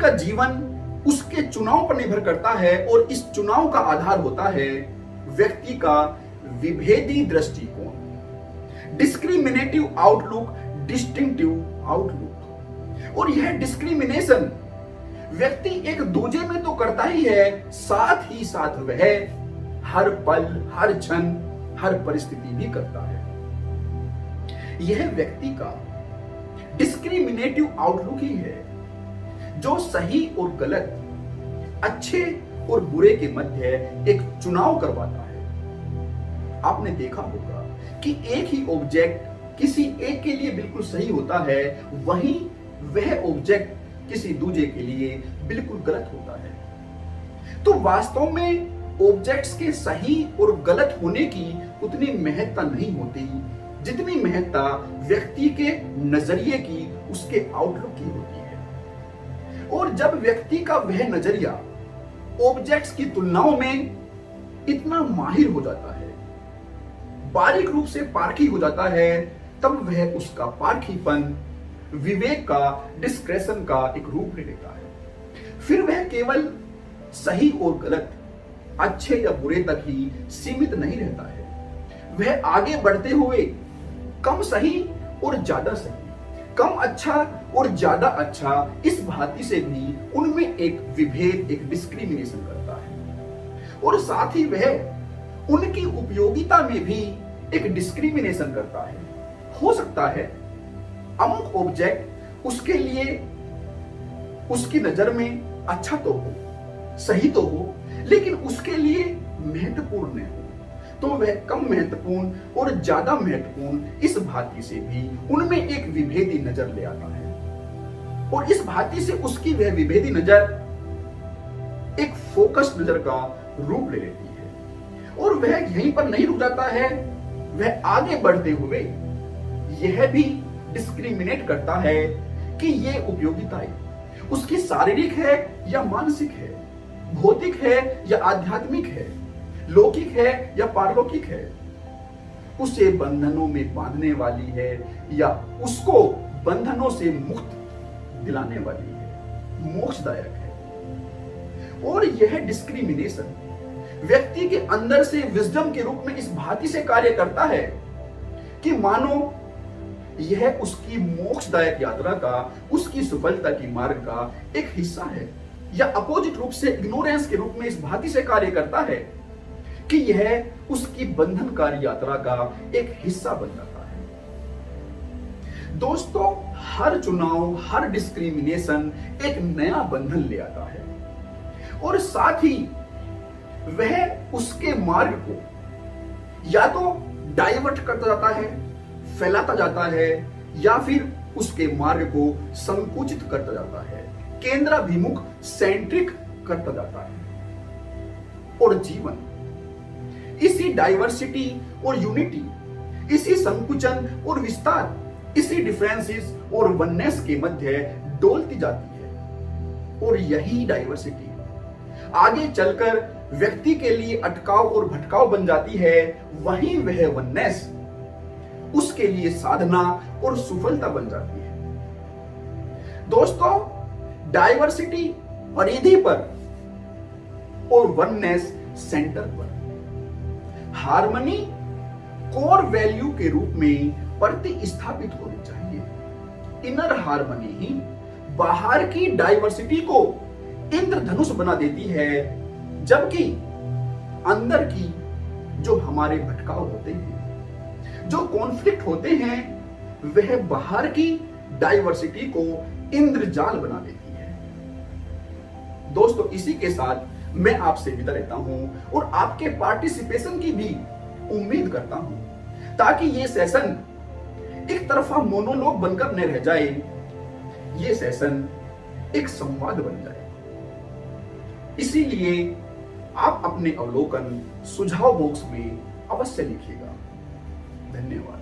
का जीवन उसके चुनाव पर निर्भर करता है और इस चुनाव का आधार होता है व्यक्ति का विभेदी दृष्टिकोण, डिस्क्रिमिनेटिव आउटलुक, डिस्टिंक्टिव आउटलुक। और यह डिस्क्रिमिनेशन व्यक्ति एक दूजे में तो करता ही है, साथ ही साथ वह हर पल, हर क्षण, हर परिस्थिति भी करता है। यह व्यक्ति का डिस्क्रिमिनेटिव आउटलुक ही है जो सही और गलत, अच्छे और बुरे के मध्य एक चुनाव करवाता है। आपने देखा होगा कि एक ही ऑब्जेक्ट किसी एक के लिए बिल्कुल सही होता है, वहीं वह ऑब्जेक्ट किसी दूसरे के लिए बिल्कुल गलत होता है। तो वास्तव में ऑब्जेक्ट्स के सही और गलत होने की उतनी महत्ता नहीं होती जितनी महत्ता व्यक्ति के नजरिए की, उसके आउटलुक की होती है। और जब व्यक्ति का वह नजरिया ऑब्जेक्ट्स की तुलनाओं में इतना माहिर हो जाता है, बारीक रूप से पारखी हो जाता है, तब वह उसका पारखीपन विवेक का, डिस्क्रेशन का एक रूप ले लेता है। फिर वह केवल सही और गलत, अच्छे या बुरे तक ही सीमित नहीं रहता है। वह आगे बढ़ते हुए कम सही और ज्यादा सही, कम अच्छा और ज्यादा अच्छा, इस भांति से भी उनमें एक विभेद, एक डिस्क्रिमिनेशन करता है। और साथ ही वह उनकी उपयोगिता में भी एक डिस्क्रिमिनेशन करता है। हो सकता है अमुक ऑब्जेक्ट उसके लिए, उसकी नजर में अच्छा तो हो, सही तो हो, लेकिन उसके लिए महत्वपूर्ण नहीं हो, तो वह कम महत्वपूर्ण और ज्यादा महत्वपूर्ण, इस भांति से भी उनमें एक विभेदी नजर ले आता है। और इस भांति से उसकी वह विभेदी नजर एक फोकस नजर का रूप ले लेती है। और वह यहीं पर नहीं रुक जाता है, वह आगे बढ़ते हुए यह भी डिस्क्रिमिनेट करता है कि यह उपयोगिताएं उसकी शारीरिक है या मानसिक है, भौतिक है या आध्यात्मिक है, लौकिक है या पारलौकिक है, उसे बंधनों में बांधने वाली है या उसको बंधनों से मुक्त दिलाने वाली है, मोक्षदायक है। और यह डिस्क्रिमिनेशन व्यक्ति के अंदर से विजडम के रूप में इस भांति से कार्य करता है कि मानो यह उसकी मोक्षदायक यात्रा का, उसकी सफलता की मार्ग का एक हिस्सा है, या अपोजिट रूप से इग्नोरेंस के रूप में इस भांति से कार्य करता है कि यह उसकी बंधनकारी यात्रा का एक हिस्सा बन जाता है। दोस्तों, हर चुनाव, हर डिस्क्रिमिनेशन एक नया बंधन ले आता है और साथ ही वह उसके मार्ग को या तो डाइवर्ट करता जाता है, फैलाता जाता है, या फिर उसके मार्ग को संकुचित करता जाता है, केंद्राभिमुख, सेंट्रिक करता जाता है। और जीवन इसी डाइवर्सिटी और यूनिटी, इसी संकुचन और विस्तार, इसी डिफरेंसेस और वननेस के मध्य डोलती जाती है। और यही डाइवर्सिटी आगे चलकर व्यक्ति के लिए अटकाव और भटकाव बन जाती है, वहीं वह वननेस उसके लिए साधना और सफलता बन जाती है। दोस्तों, डाइवर्सिटी परिधि पर और वननेस सेंटर पर, हार्मनी कोर वैल्यू के रूप में प्रतिस्थापित होनी चाहिए। इनर हार्मनी ही बाहर की डाइवर्सिटी को इंद्रधनुष बना देती है, जबकि अंदर की जो हमारे भटकाव होते हैं, जो कॉन्फ्लिक्ट होते हैं, वह बाहर की डाइवर्सिटी को इंद्रजाल बना देती है। दोस्तों, इसी के साथ मैं आपसे विदा लेता हूं और आपके पार्टिसिपेशन की भी उम्मीद करता हूं, ताकि ये सेशन एक तरफा मोनोलॉग बनकर न रह जाए, ये सेशन एक संवाद बन जाए। इसीलिए आप अपने अवलोकन सुझाव बॉक्स में अवश्य लिखिएगा। धन्यवाद।